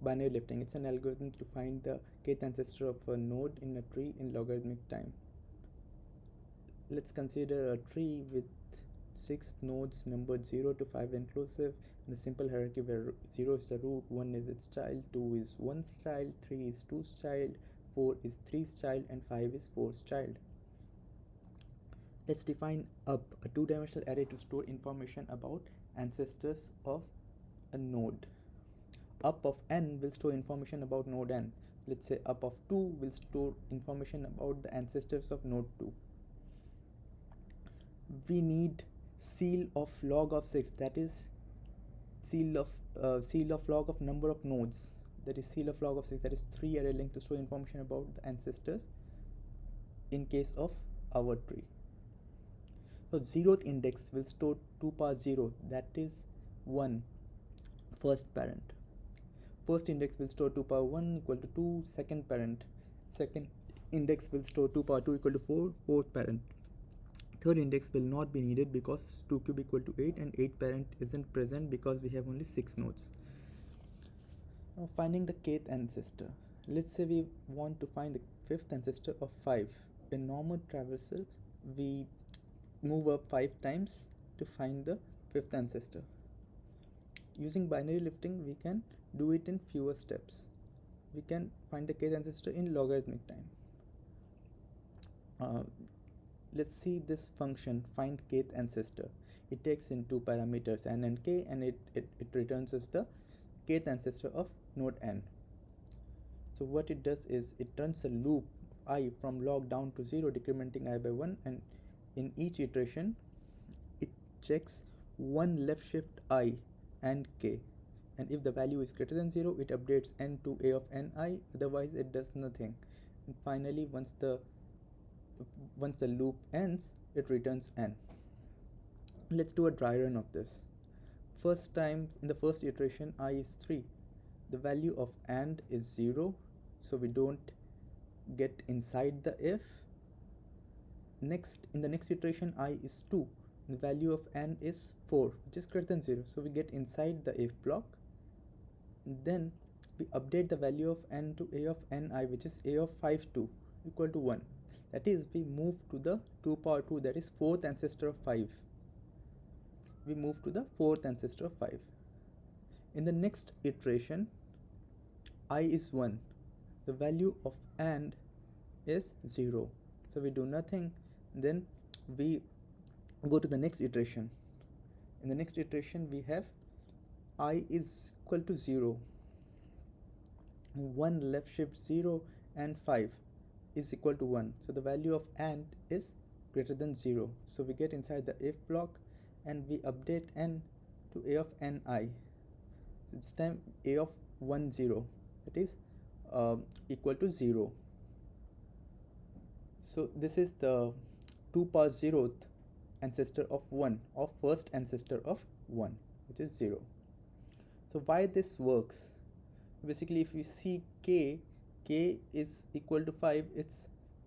binary lifting. It's an algorithm to find the kth ancestor of a node in a tree in logarithmic time. Let's consider a tree with 6 nodes numbered 0 to 5 inclusive, in a simple hierarchy where 0 is the root, 1 is its child, 2 is 1's child, 3 is 2's child, 4 is 3's child, and 5 is 4's child. Let's define up, a two-dimensional array to store information about ancestors of a node. Up of n will store information about node n. Let's say up of 2 will store information about the ancestors of node 2. We need seal of log of 6, that is seal of log of number of nodes, that is seal of log of 6, that is 3 array length to store information about the ancestors in case of our tree. So 0th index will store 2 power 0, that is 1, first parent. First index will store 2 power 1 equal to 2, second parent. Second index will store 2 power 2 equal to 4, fourth parent. Third index will not be needed because 2 cube equal to 8, and 8 parent isn't present because we have only 6 nodes. Now finding the kth ancestor. Let's say we want to find the 5th ancestor of 5. In normal traversal, we move up 5 times to find the 5th ancestor. Using binary lifting, we can do it in fewer steps. We can find the kth ancestor in logarithmic time. Let's see this function, find kth ancestor. It takes in 2 parameters n and k, and it returns us the kth ancestor of node n. So what it does is it runs a loop of I from log down to 0, decrementing I by 1, and in each iteration it checks one left shift I and k, and if the value is greater than 0, it updates n to a of ni, otherwise it does nothing. And finally, once the loop ends, it returns n. Let's do a dry run of this. First time, in the first iteration, I is 3. The value of and is 0, so we don't get inside the if. Next, in the next iteration, I is 2. The value of n is 4, which is greater than 0, so we get inside the if block. Then we update the value of n to a of ni, which is a of 5 2 equal to 1. That is, we move to the 2 power 2, that is 4th ancestor of 5. We move to the 4th ancestor of 5. In the next iteration, I is 1. The value of and is 0. So we do nothing. Then we go to the next iteration. In the next iteration, we have I is equal to 0. 1 left shift 0 and 5 is equal to 1. So the value of and is greater than 0. So we get inside the if block and we update n to a of ni. So this time a of 1 0, that is equal to 0. So this is the 2 power 0th ancestor of 1, of first ancestor of 1, which is 0. So why this works? Basically, if you see k is equal to 5,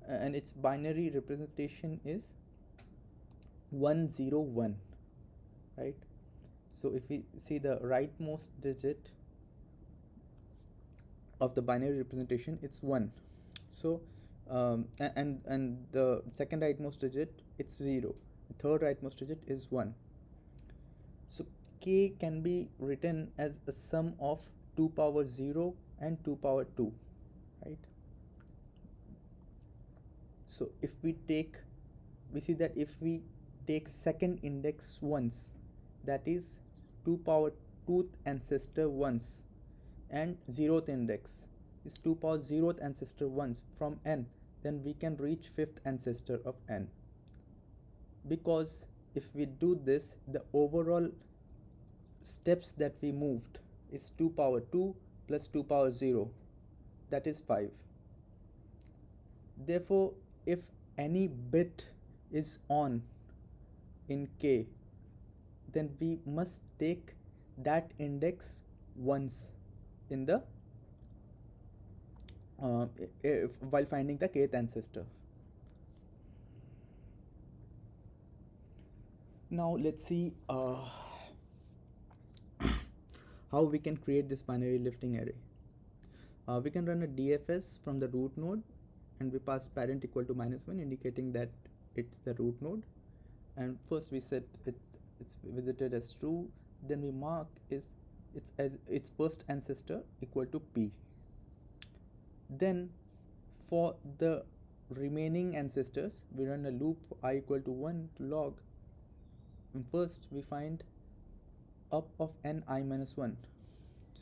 and its binary representation is 1 0 1, right? So if we see the rightmost digit of the binary representation, it's 1. So and the second rightmost digit, it's 0. The third rightmost digit is 1. So k can be written as a sum of 2 power 0 and 2 power 2, right? So if we see that if we take second index once, that is 2 power 2th ancestor once, and 0th index is 2 power 0th ancestor once from n, then we can reach 5th ancestor of n. Because if we do this, the overall steps that we moved is 2 power 2 plus 2 power 0, that is 5. Therefore, if any bit is on in k, then we must take that index once in the while finding the kth ancestor. Now let's see how we can create this binary lifting array. We can run a DFS from the root node, and we pass parent equal to -1, indicating that it's the root node. And first we set it's visited as true, then we mark is it's as its first ancestor equal to p. Then for the remaining ancestors, we run a loop for I equal to 1 to log, and first we find up of n I minus 1.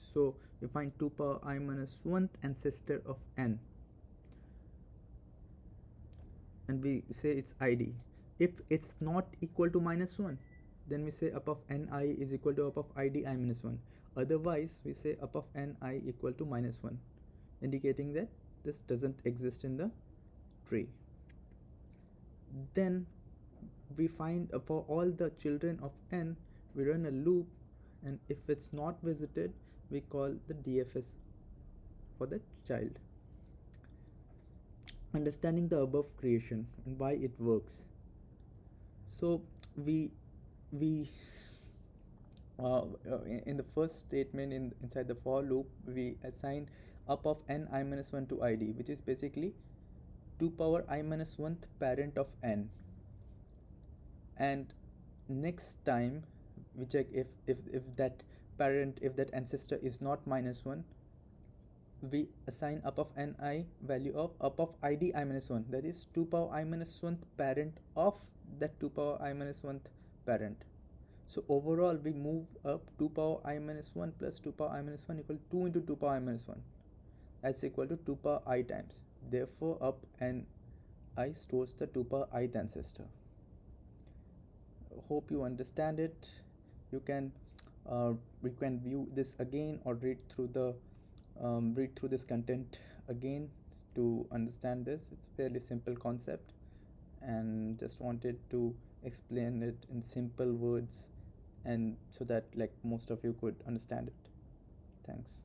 So we find 2 power I minus 1th ancestor of n, and we say its ID. If it's not equal to -1, then we say up of ni is equal to up of id I minus 1. Otherwise, we say up of ni equal to -1, indicating that this doesn't exist in the tree. Then we find for all the children of n, we run a loop, and if it's not visited, we call the DFS for the child. Understanding the above creation and why it works. So we in the first statement inside the for loop, we assign up of n I minus 1 to id, which is basically 2 power I minus 1th parent of n. And next time we check if that parent, if that ancestor is not -1, we assign up of ni value of up of id I minus 1, that is 2 power I minus 1th parent of that 2 power I minus 1th parent. So overall we move up 2 power I minus 1 plus 2 power I minus 1 equal to 2 into 2 power I minus 1. That's equal to 2 power I times. Therefore up and I stores the 2 power ith ancestor. Hope you understand it. You can view this again or read through this content again to understand this. It's a fairly simple concept, and just wanted to explain it in simple words, and so that like most of you could understand it. Thanks.